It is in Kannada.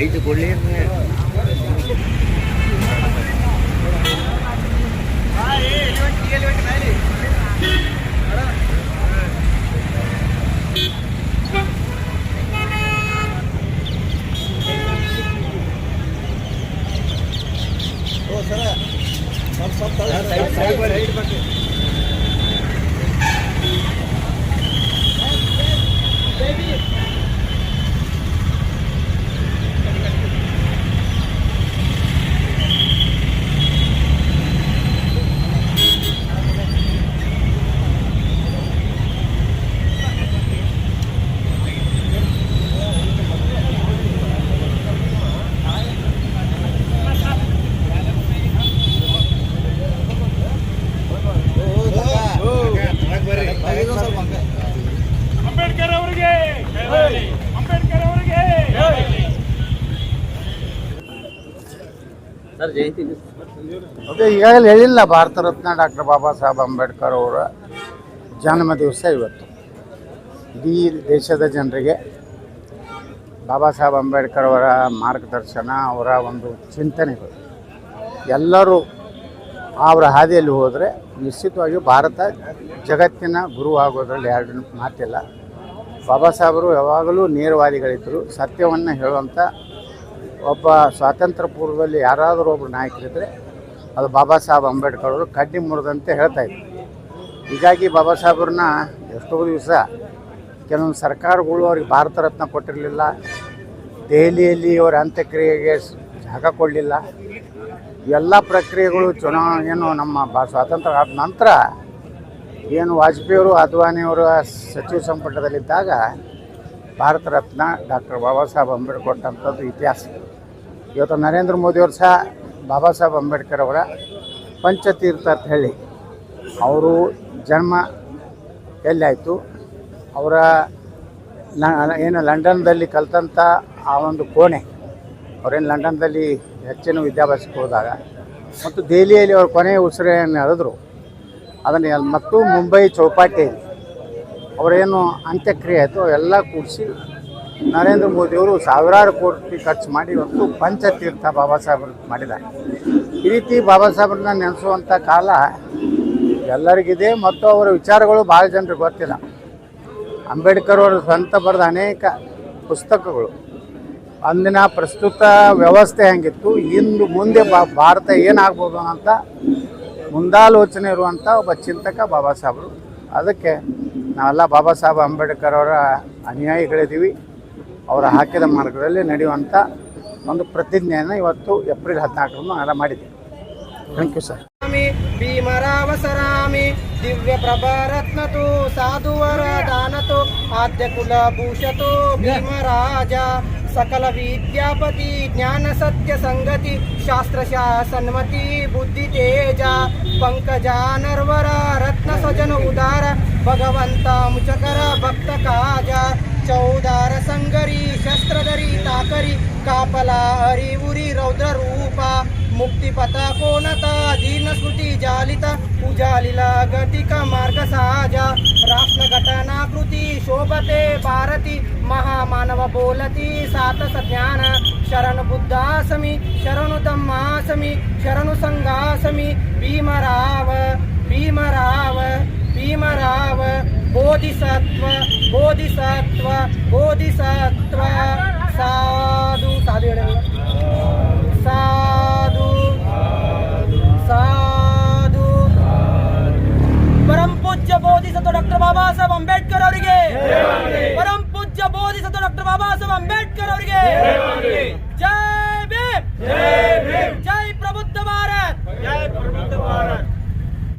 ಐದು ಕೊಡ್ಲಿ ಅಂಬೇಡ್ಕರ್ ಅವರಿಗೆ ಅಂಬೇಡ್ಕರ್ ಅವರಿಗೆ ಸರ್ ಜಯಂತಿ ಈಗಾಗಲೇ ಹೇಳಿಲ್ಲ, ಭಾರತ ರತ್ನ ಡಾಕ್ಟರ್ ಬಾಬಾ ಸಾಹೇಬ್ ಅಂಬೇಡ್ಕರ್ ಅವರ ಜನ್ಮ ದಿವಸ ಇವತ್ತು. ಇಡೀ ದೇಶದ ಜನರಿಗೆ ಬಾಬಾ ಸಾಹೇಬ್ ಅಂಬೇಡ್ಕರ್ ಅವರ ಮಾರ್ಗದರ್ಶನ, ಅವರ ಒಂದು ಚಿಂತನೆಗಳು ಎಲ್ಲರೂ ಅವರ ಹಾದಿಯಲ್ಲಿ ಹೋದರೆ ನಿಶ್ಚಿತವಾಗಿ ಭಾರತ ಜಗತ್ತಿನ ಗುರು ಆಗೋದ್ರಲ್ಲಿ ಎರಡು ಮಾತಿಲ್ಲ. ಬಾಬಾ ಸಾಹೇಬರು ಯಾವಾಗಲೂ ನೇರವಾದಿಗಳಿದ್ದರು. ಸತ್ಯವನ್ನು ಹೇಳುವಂಥ ಒಬ್ಬ ಸ್ವಾತಂತ್ರ್ಯ ಪೂರ್ವದಲ್ಲಿ ಯಾರಾದರೂ ಒಬ್ಬರು ನಾಯಕರಿದ್ದರೆ ಅದು ಬಾಬಾ ಸಾಹೇಬ್ ಅಂಬೇಡ್ಕರ್ ಅವರು ಕಡ್ಡಿ ಮುರಿದಂತೆ ಹೇಳ್ತಾಯಿದ್ರು. ಹೀಗಾಗಿ ಬಾಬಾ ಸಾಹೇಬ್ರನ್ನ ಎಷ್ಟೋ ದಿವಸ ಕೆಲವೊಂದು ಸರ್ಕಾರಗಳು ಅವ್ರಿಗೆ ಭಾರತ ರತ್ನ ಕೊಟ್ಟಿರಲಿಲ್ಲ, ದೆಹಲಿಯಲ್ಲಿ ಅವರ ಅಂತ್ಯಕ್ರಿಯೆಗೆ ಜಾಗ ಕೊಡಲಿಲ್ಲ. ಎಲ್ಲ ಪ್ರಕ್ರಿಯೆಗಳು ಏನು ನಮ್ಮ ಸ್ವಾತಂತ್ರ್ಯ ಆದ ನಂತರ ಏನು ವಾಜಪೇಯಿಯವರು ಅದ್ವಾನಿಯವರ ಸಚಿವ ಸಂಪುಟದಲ್ಲಿದ್ದಾಗ ಭಾರತ ರತ್ನ ಡಾಕ್ಟರ್ ಬಾಬಾ ಸಾಹೇಬ್ ಅಂಬೇಡ್ಕರ್ ಕೊಟ್ಟಂಥದ್ದು ಇತಿಹಾಸ. ಇವತ್ತು ನರೇಂದ್ರ ಮೋದಿಯವರು ಸಹ ಬಾಬಾ ಸಾಹೇಬ್ ಅಂಬೇಡ್ಕರ್ ಅವರ ಪಂಚತೀರ್ಥ ಅಂತ ಹೇಳಿ ಅವರು ಜನ್ಮ ಎಲ್ಲಾಯಿತು, ಅವರ ಏನು ಲಂಡನ್ದಲ್ಲಿ ಕಲಿತಂಥ ಆ ಒಂದು ಕೋಣೆ, ಅವರೇನು ಲಂಡನ್ದಲ್ಲಿ ಹೆಚ್ಚಿನ ವಿದ್ಯಾಭ್ಯಾಸಕ್ಕೆ ಹೋದಾಗ ಮತ್ತು ದೆಹಲಿಯಲ್ಲಿ ಅವ್ರ ಕೊನೆಯ ಉಸಿರೆಯನ್ನು ಎಳೆದ್ರು. ಅದನ್ನು ಮತ್ತು ಮುಂಬೈ ಚೌಪಾಟಿಯಲ್ಲಿ ಅವರೇನು ಅಂತ್ಯಕ್ರಿಯೆ ಆಯಿತು ಅವೆಲ್ಲ ಕೂಡಿಸಿ ನರೇಂದ್ರ ಮೋದಿಯವರು ಸಾವಿರಾರು ಕೋಟಿ ಖರ್ಚು ಮಾಡಿ ಇವತ್ತು ಪಂಚತೀರ್ಥ ಬಾಬಾ ಸಾಹೇಬರು ಮಾಡಿದ್ದಾರೆ. ಈ ರೀತಿ ಬಾಬಾ ಸಾಹೇಬ್ರನ್ನ ನೆನೆಸುವಂಥ ಕಾಲ ಎಲ್ಲರಿಗಿದೆ ಮತ್ತು ಅವರ ವಿಚಾರಗಳು ಭಾಳ ಜನರಿಗೆ ಗೊತ್ತಿಲ್ಲ. ಅಂಬೇಡ್ಕರ್ ಅವರು ಸ್ವಂತ ಬರೆದ ಅನೇಕ ಪುಸ್ತಕಗಳು ಅಂದಿನ ಪ್ರಸ್ತುತ ವ್ಯವಸ್ಥೆ ಹೆಂಗಿತ್ತು, ಇಂದು ಮುಂದೆ ಭಾರತ ಏನಾಗ್ಬೋದು ಅಂತ ಮುಂದಾಲೋಚನೆ ಇರುವಂಥ ಒಬ್ಬ ಚಿಂತಕ ಬಾಬಾ ಸಾಹೇಬರು. ಅದಕ್ಕೆ ನಾವೆಲ್ಲ ಬಾಬಾ ಸಾಹೇಬ್ ಅಂಬೇಡ್ಕರ್ ಅವರ ಅನುಯಾಯಿಗಳಿದ್ದೀವಿ. ಅವರ ಹಾಕಿದ ಮಾರ್ಗದಲ್ಲಿ ನಡೆಯುವಂಥ ಒಂದು ಪ್ರತಿಜ್ಞೆಯನ್ನು ಇವತ್ತು ಏಪ್ರಿಲ್ 14ರಂದು ನಾವೆಲ್ಲ ಮಾಡಿದ್ದೀವಿ. Thank you sir. ಭೀಮರಾವಸರಾಮಿ ದಿವ್ಯ ಪ್ರಭಾರತ್ನತು ಸಾಧುವರ ದಾನತು ಆದ್ಯ ಕುಲಭೂಷತು ಭೀಮರಾಜ ಸಕಲ ವಿದ್ಯಾಪತಿ ಜ್ಞಾನ ಸತ್ಯ ಸಂಗತಿ ಶಾಸ್ತ್ರ ಶಾಸನ್ಮತಿ ಬುದ್ಧಿ ತೇಜ ಪಂಕಜಾನರ್ವರ ರತ್ನ ಸಜನ ಉದಾರ ಭಗವಂತ ಮುಚಕರ ಭಕ್ತ ಕಾಜ ಚೌದಾರ ಸಂಗರಿ ಶಸ್ತ್ರಧರಿ ತಾಕರಿ ಕಾಪಲ ಹರಿ ಉರಿ ರೌದ್ರ ರೂಪ ಮುಕ್ತಿ ಪಥ ಕೋನತ ಜೀರ್ಣ ಸ್ಮೃತಿ ಜಾಲಿತ ಉಜಾಲಿಲ ಗತಿಕ ಮಾರ್ಗ ಸಹಜ ರಾಷ್ಟ್ರ ಘಟನಾಕೃತಿ ಶೋಭತೆ ಭಾರತಿ ಮಹಾಮಾನವ ಬೋಲತಿ ಸಾತಸ ಜ್ಞಾನ ಶರಣು ಬುದ್ಧಾಸಮಿ ಶರಣು ತಮ್ಮಾಸಮಿ ಶರಣು ಸಂಗಾಸಮಿ ಭೀಮರಾವ ಭೀಮರಾವ ಭೀಮರಾವ ಬೋಧಿಸತ್ವ ಬೋಧಿಸತ್ವ ಬೋಧಿಸತ್ವ ಸಾಧು ಸಾಧು ಹೇಳ ಸಾಧು ಸಾಧು ಪರಂ ಪೂಜ್ಯ ಬೋಧಿಸತ್ವ ಡಾಕ್ಟರ್ ಬಾಬಾ ಸಾಹೇಬ್ ಅಂಬೇಡ್ಕರ್ ಅವರಿಗೆ ಪರಂ ಪೂಜ್ಯ ಬೋಧಿಸತ್ವ ಡಾಕ್ಟರ್ ಬಾಬಾ ಸಾಹೇಬ್ ಅಂಬೇಡ್ಕರ್ ಅವರಿಗೆ ಜೈ ಭೀಮ್.